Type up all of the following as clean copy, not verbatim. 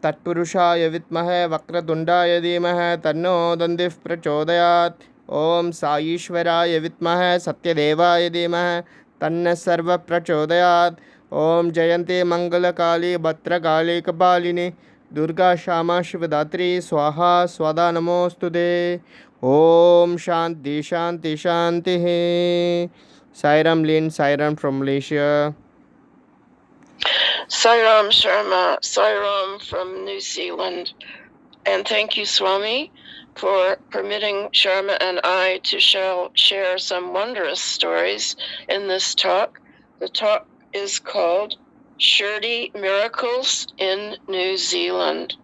तत्पुरुषाय विद्महे वक्रतुण्डाय धीमहि तन्नो दन्तिः प्रचोदयात्। ॐ साईश्वराय विद्महे सत्यदेवाय धीमहि तन्नः सर्वः प्रचोदयात्। ॐ जयन्ती मंगलकाली भद्रकाली कपालिनी दुर्गा क्षमा शिवदात्री स्वाहा स्वदा नमोस्तुते। ओम शांति शांति शांति। Sairam Lin, Sairam from Malaysia. Sairam Sharma, Sairam from New Zealand. And thank you, Swami, for permitting Sharma and I to share some wondrous stories in this talk. The talk is called Shirdi Miracles in New Zealand.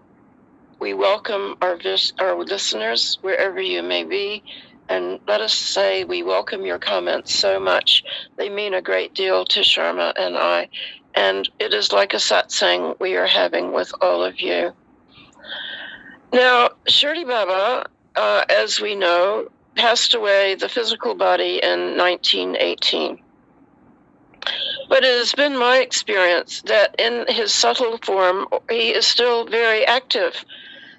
We welcome our listeners wherever you may be, and let us say we welcome your comments so much. They mean a great deal to Sharma and I, and it is like a satsang we are having with all of you. Now, Shirdi Baba, as we know, passed away the physical body in 1918. But it has been my experience that in his subtle form, he is still very active.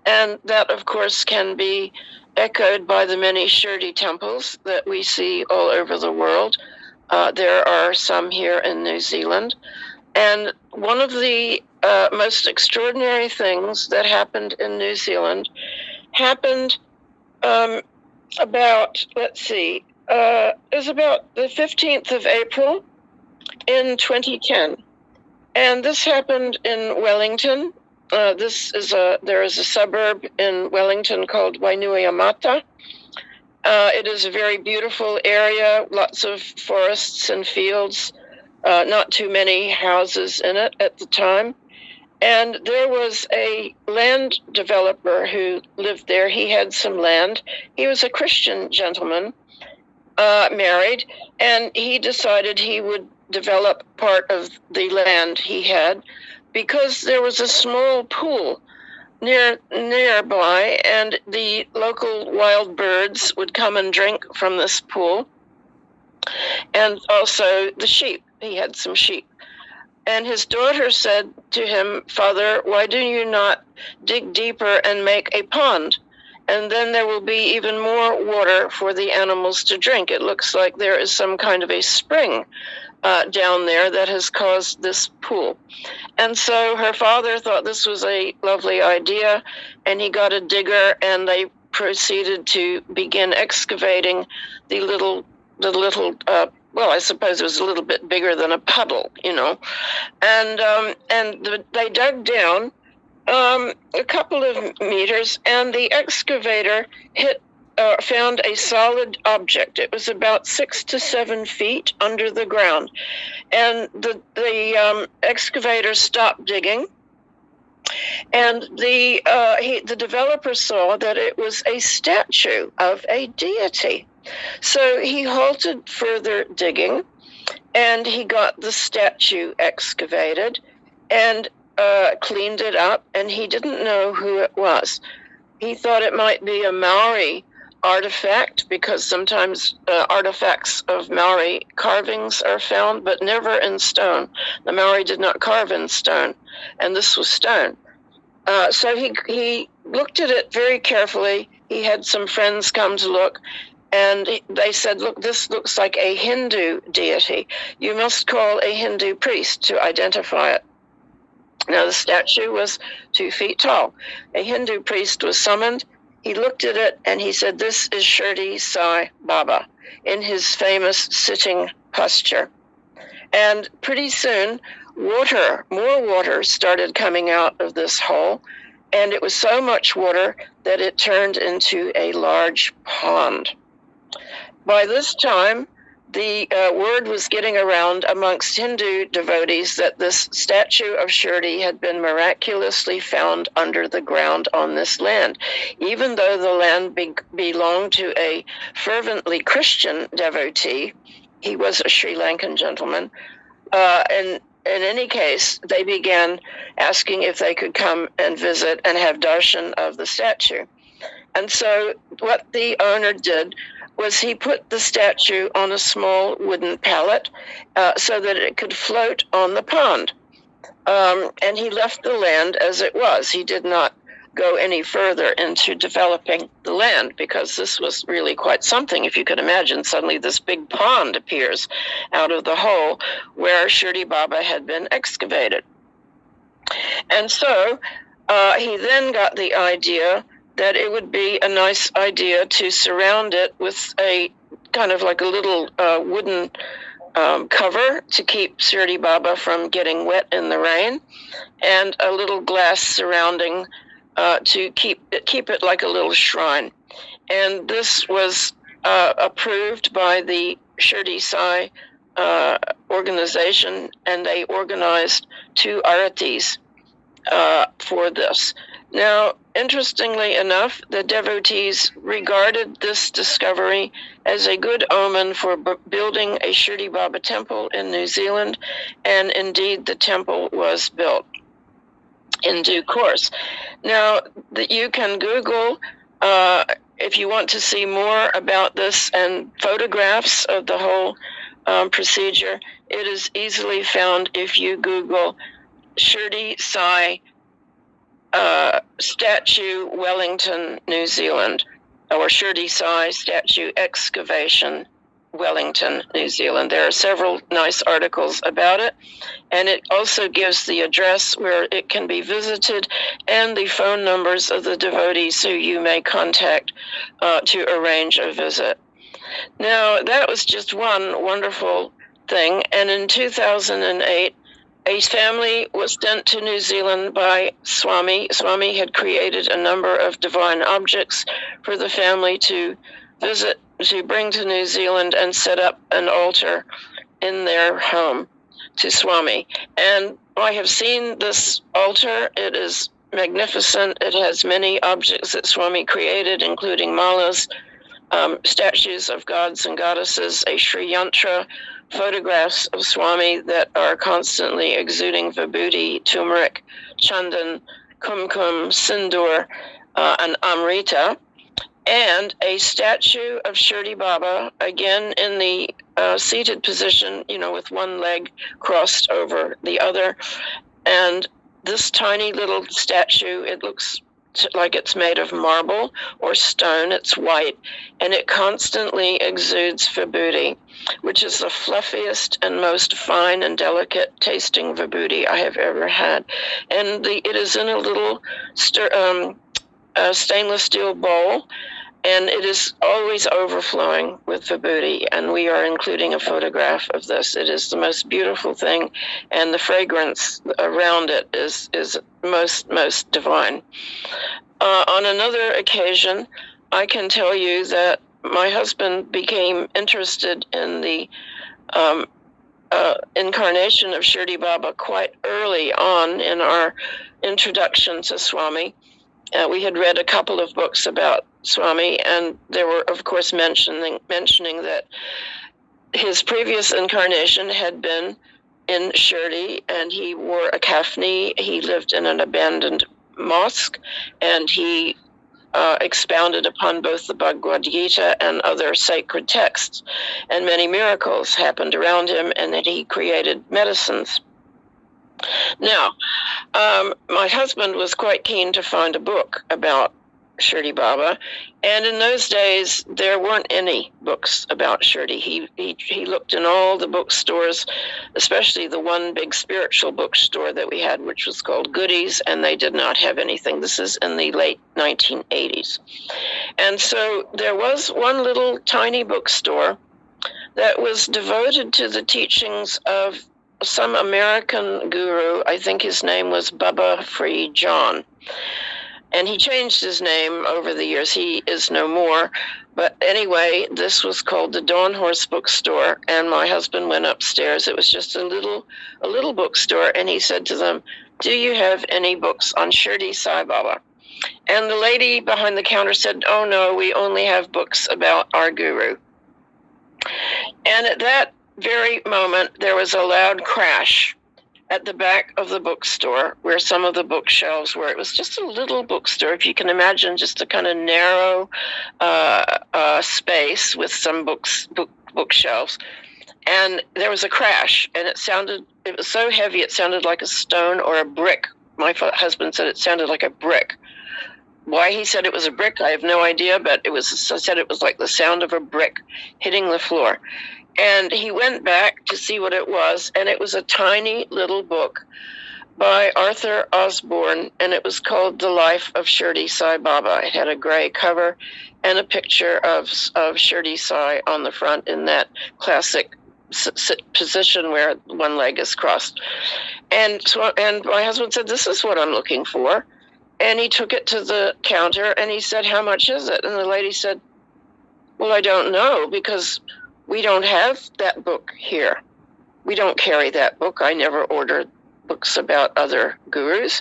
And that, of course, can be echoed by the many Shirdi temples that we see all over the world. There are some here in New Zealand. And one of the most extraordinary things that happened in New Zealand happened about, it was about the 15th of April in 2010. And this happened in Wellington. There is a suburb in Wellington called Wainuiomata. It is a very beautiful area, lots of forests and fields, not too many houses in it at the time. And there was a land developer who lived there. He had some land. He was a Christian gentleman, married, and he decided he would develop part of the land he had because there was a small pool nearby, and the local wild birds would come and drink from this pool, and also the sheep. He had some sheep. And his daughter said to him, "Father, why do you not dig deeper and make a pond? And then there will be even more water for the animals to drink. It looks like there is some kind of a spring down there that has caused this pool." And so her father thought this was a lovely idea, and he got a digger, and they proceeded to begin excavating the little well, I suppose it was a little bit bigger than a puddle, and they dug down a couple of meters, and the excavator found a solid object. It was about 6 to 7 feet under the ground, and the excavator stopped digging, and the developer saw that it was a statue of a deity. So he halted further digging, and he got the statue excavated and cleaned it up, and he didn't know who it was. He thought it might be a Maori artifact, because sometimes artifacts of Maori carvings are found, but never in stone. The Maori did not carve in stone, and this was stone. So he looked at it very carefully. He had some friends come to look, and they said, "Look, this looks like a Hindu deity. You must call a Hindu priest to identify it." Now, the statue was 2 feet tall. A Hindu priest was summoned. He looked at it, and he said, "This is Shirdi Sai Baba," in his famous sitting posture. And pretty soon, more water started coming out of this hole, and it was so much water that it turned into a large pond. By this time, the word was getting around amongst Hindu devotees that this statue of Shirdi had been miraculously found under the ground on this land. Even though the land belonged to a fervently Christian devotee, he was a Sri Lankan gentleman, and in any case, they began asking if they could come and visit and have darshan of the statue. And so what the owner did was he put the statue on a small wooden pallet so that it could float on the pond. And he left the land as it was. He did not go any further into developing the land, because this was really quite something. If you could imagine, suddenly this big pond appears out of the hole where Shirdi Baba had been excavated. And so he then got the idea that it would be a nice idea to surround it with a kind of like a little wooden cover to keep Shirdi Baba from getting wet in the rain, and a little glass surrounding to keep it like a little shrine. And this was approved by the Shirdi Sai organization, and they organized 2 aratis for this. Now, interestingly enough, the devotees regarded this discovery as a good omen for building a Shirdi Baba temple in New Zealand, and indeed the temple was built in due course. Now, you can Google if you want to see more about this and photographs of the whole procedure. It is easily found if you Google Shirdi Sai statue, Wellington, New Zealand, or Shirdi Sai statue excavation, Wellington, New Zealand. There are several nice articles about it, and it also gives the address where it can be visited and the phone numbers of the devotees who you may contact to arrange a visit. Now, that was just one wonderful thing, and in 2008, a family was sent to New Zealand by Swami. Swami had created a number of divine objects for the family to visit, to bring to New Zealand and set up an altar in their home to Swami. And I have seen this altar. It is magnificent. It has many objects that Swami created, including malas, statues of gods and goddesses, a Sri Yantra, photographs of Swami that are constantly exuding Vibhuti, turmeric, chandan, kumkum, sindoor, and amrita, and a statue of Shirdi Baba, again in the seated position, with one leg crossed over the other. And this tiny little statue, it looks like it's made of marble or stone. It's white, and it constantly exudes Vibhuti, which is the fluffiest and most fine and delicate tasting Vibhuti I have ever had. And it is in a little stainless steel bowl, and it is always overflowing with Vibhuti, and we are including a photograph of this. It is the most beautiful thing, and the fragrance around it is most divine. On another occasion, I can tell you that my husband became interested in the incarnation of Shirdi Baba quite early on in our introduction to Swami. We had read a couple of books about Swami, and they were, of course, mentioning that his previous incarnation had been in Shirdi, and he wore a kafni. He lived in an abandoned mosque, and he expounded upon both the Bhagavad Gita and other sacred texts, and many miracles happened around him, and that he created medicines. Now, my husband was quite keen to find a book about Shirdi Baba, and in those days there weren't any books about Shirdi. He looked in all the bookstores, especially the one big spiritual bookstore that we had, which was called Goodies, and they did not have anything. This is in the late 1980s. And so there was one little tiny bookstore that was devoted to the teachings of some American guru. I think his name was Bubba Free John. And he changed his name over the years. He is no more. But anyway, this was called the Dawn Horse Bookstore, and my husband went upstairs. It was just a little bookstore, and he said to them, "Do you have any books on Shirdi Sai Baba?" And the lady behind the counter said, "Oh no, we only have books about our guru." And at that very moment, there was a loud crash at the back of the bookstore where some of the bookshelves were. It was just a little bookstore, if you can imagine, just a kind of narrow space with some bookshelves. and there was a crash, and it was so heavy it sounded like a stone or a brick. My husband said it sounded like a brick. Why he said it was a brick, I have no idea, but I said it was like the sound of a brick hitting the floor. And he went back to see what it was, and it was a tiny little book by Arthur Osborne, and it was called The Life of Shirdi Sai Baba. It had a gray cover and a picture of Shirdi Sai on the front in that classic position where one leg is crossed. And my husband said, "This is what I'm looking for." And he took it to the counter and he said, "How much is it?" And the lady said, "Well, I don't know, because we don't have that book here. We don't carry that book. I never ordered books about other gurus."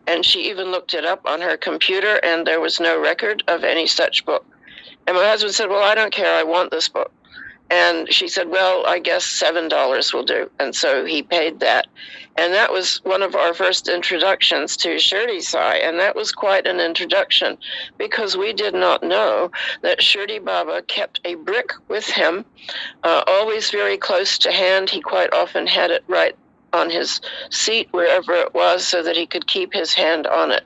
And she even looked it up on her computer, and there was no record of any such book. And my husband said, "Well, I don't care. I want this book." And she said, "Well, I guess $7 will do." And so he paid that. And that was one of our first introductions to Shirdi Sai. And that was quite an introduction, because we did not know that Shirdi Baba kept a brick with him, always very close to hand. He quite often had it right on his seat, wherever it was, so that he could keep his hand on it.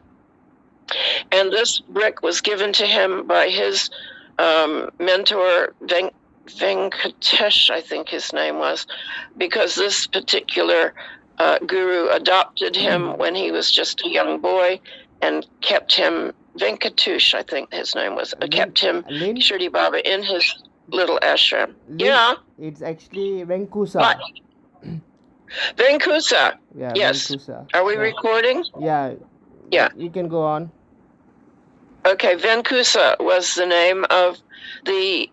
And this brick was given to him by his mentor, Venkatesh, I think his name was, because this particular guru adopted him when he was just a young boy and kept him, Venkatesh, I think his name was, kept him, Shirdi Baba, in his little ashram. Yeah. It's actually Venkusa. Venkusa. Yeah, yes. Venkusa. Are we recording? Yeah. Yeah. You can go on. Okay, Venkusa was the name of the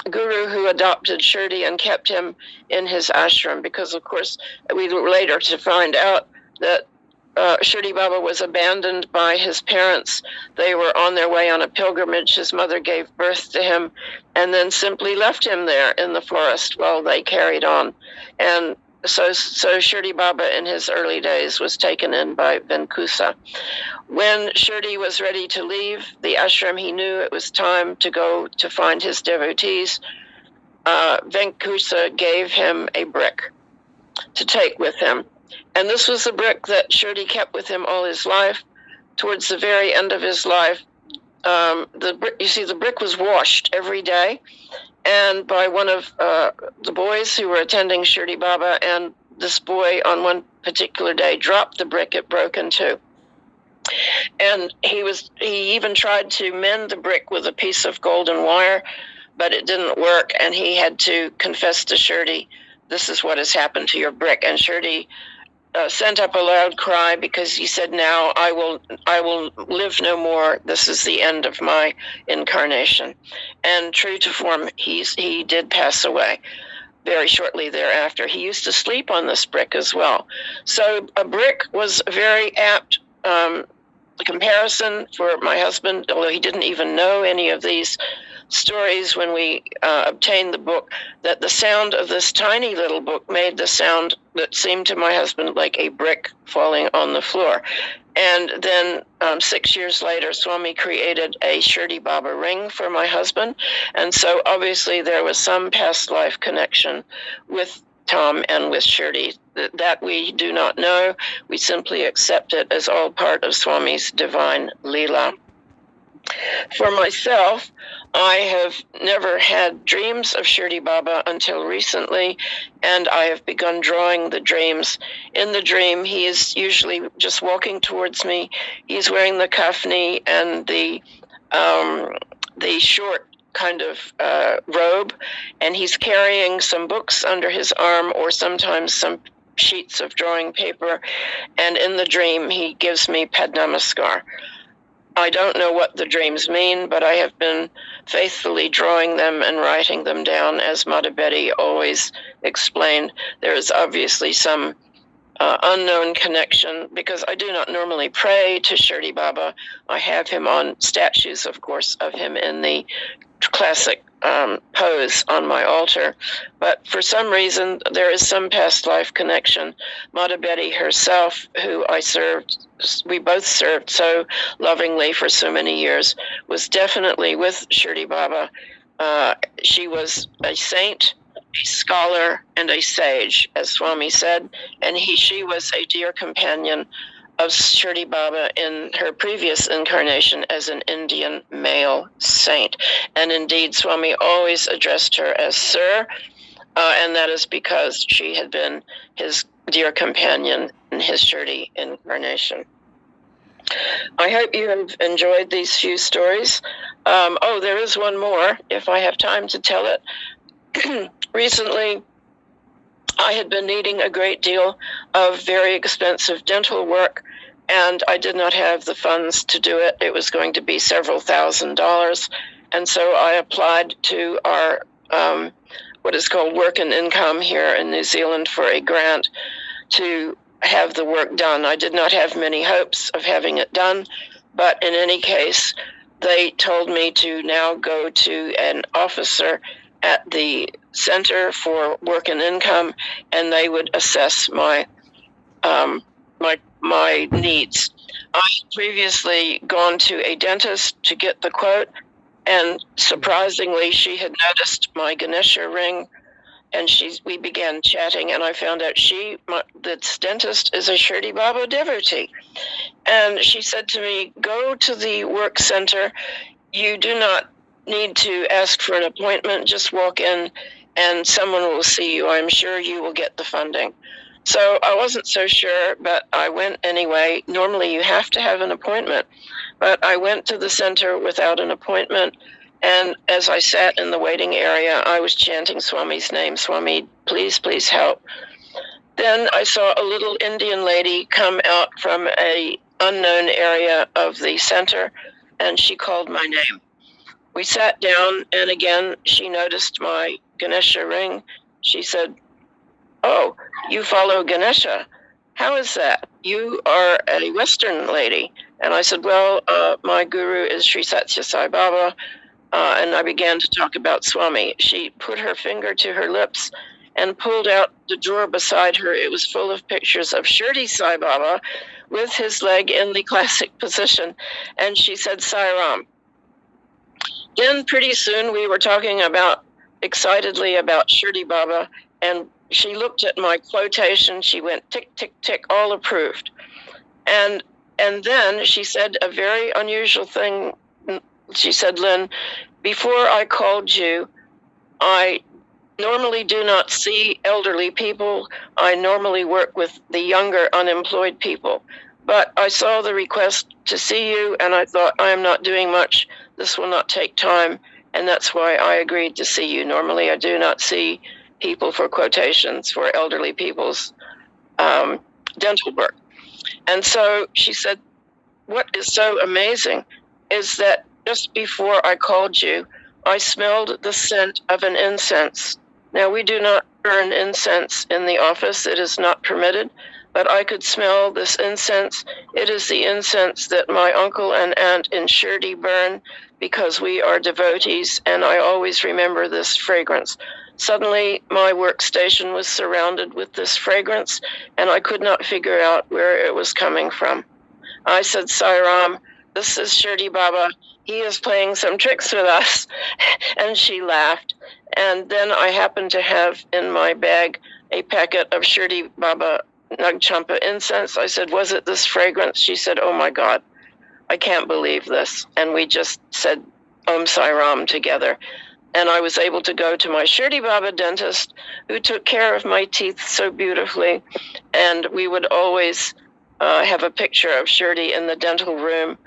guru who adopted Shirdi and kept him in his ashram, because, of course, we were later to find out that Shirdi Baba was abandoned by his parents. They were on their way on a pilgrimage. His mother gave birth to him and then simply left him there in the forest while they carried on. And so Shirdi Baba in his early days was taken in by Venkusa. When Shirdi was ready to leave the ashram, he knew it was time to go to find his devotees. Venkusa gave him a brick to take with him. And this was a brick that Shirdi kept with him all his life. Towards the very end of his life, the brick was washed every day, and by one of the boys who were attending Shirdi Baba, and this boy on one particular day dropped the brick. It broke in two. And he even tried to mend the brick with a piece of golden wire, but it didn't work, and he had to confess to Shirdi, "This is what has happened to your brick." And Shirdi sent up a loud cry, because he said, "Now I will live no more. This is the end of my incarnation." And true to form, he did pass away very shortly thereafter. He used to sleep on this brick as well. So a brick was a very apt comparison for my husband, although he didn't even know any of these stories when we obtained the book, that the sound of this tiny little book made the sound that seemed to my husband like a brick falling on the floor. And then 6 years later, Swami created a Shirdi Baba ring for my husband. And so obviously there was some past life connection with Tom and with Shirdi. That we do not know. We simply accept it as all part of Swami's divine Leela. For myself, I have never had dreams of Shirdi Baba until recently, and I have begun drawing the dreams. In the dream, he is usually just walking towards me. He's wearing the kafni and the short kind of robe, and he's carrying some books under his arm, or sometimes some sheets of drawing paper. And in the dream, he gives me Padnamaskar. I don't know what the dreams mean, but I have been faithfully drawing them and writing them down, as Mata Betty always explained. There is obviously some unknown connection, because I do not normally pray to Shirdi Baba. I have him on statues, of course, of him in the classic pose on my altar. But for some reason, there is some past life connection. Mata Betty herself, who we both served so lovingly for so many years, was definitely with Shirdi Baba. She was a saint. a scholar and a sage, as Swami said, and she was a dear companion of Shirdi Baba in her previous incarnation as an Indian male saint. And indeed, Swami always addressed her as Sir, and that is because she had been his dear companion in his Shirdi incarnation. I hope you have enjoyed these few stories. There is one more, if I have time to tell it. Recently, I had been needing a great deal of very expensive dental work, and I did not have the funds to do it. It was going to be several $1,000s. And so I applied to our what is called Work and Income here in New Zealand for a grant to have the work done. I did not have many hopes of having it done, but in any case, they told me to now go to an officer at the Center for Work and Income, and they would assess my my needs. I had previously gone to a dentist to get the quote, and surprisingly, she had noticed my Ganesha ring, and we began chatting, and I found out this dentist is a Shirdi Baba devotee. And she said to me, go to the work center. You do not need to ask for an appointment. Just walk in and someone will see you. I'm sure you will get the funding. So I wasn't so sure, but I went anyway. Normally you have to have an appointment, but I went to the center without an appointment. And as I sat in the waiting area, I was chanting Swami's name. Swami, please, please help. Then I saw a little Indian lady come out from a unknown area of the center, and she called my name. We sat down, and again, she noticed my Ganesha ring. She said, oh, you follow Ganesha. How is that? You are a Western lady. And I said, well, my guru is Sri Sathya Sai Baba. And I began to talk about Swami. She put her finger to her lips and pulled out the drawer beside her. It was full of pictures of Shirdi Sai Baba with his leg in the classic position. And she said, Sai Ram. Then pretty soon we were talking excitedly about Shirdi Baba, and she looked at my quotation. She went tick, tick, tick, all approved. And then she said a very unusual thing. She said, Lynn, before I called you, I normally do not see elderly people. I normally work with the younger unemployed people. But I saw the request to see you, and I thought, I am not doing much. This will not take time, and that's why I agreed to see you. Normally, I do not see people for quotations for elderly people's dental work. And so she said, what is so amazing is that just before I called you, I smelled the scent of an incense. Now, we do not burn incense in the office. It is not permitted, but I could smell this incense. It is the incense that my uncle and aunt in Shirdi burn because we are devotees, and I always remember this fragrance. Suddenly, my workstation was surrounded with this fragrance, and I could not figure out where it was coming from. I said, Sai Ram, this is Shirdi Baba. He is playing some tricks with us. And she laughed. And then I happened to have in my bag a packet of Shirdi Baba Nagchampa incense. I said, was it this fragrance? She said, oh my God, I can't believe this. And we just said Om Sai Ram together. And I was able to go to my Shirdi Baba dentist, who took care of my teeth so beautifully. And we would always have a picture of Shirdi in the dental room.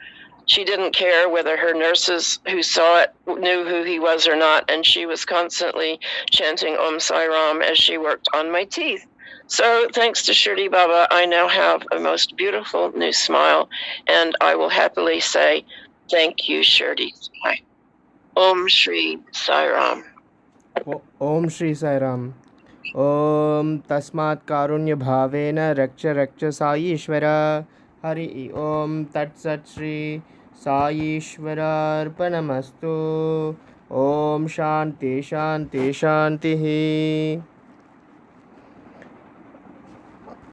She didn't care whether her nurses who saw it knew who he was or not, and she was constantly chanting Om Sai Ram as she worked on my teeth. So thanks to Shirdi Baba, I now have a most beautiful new smile, and I will happily say, thank you, Shirdi Sai. Om Shri Sai Ram. Om Shri Sai Ram. Om Tasmat Karunya Bhavena Raksha Raksha Sai Ishvara. Hari Om Tat Sat Shri Sai Ishvara Arpanamastu. Om Shanti Shanti Shanti.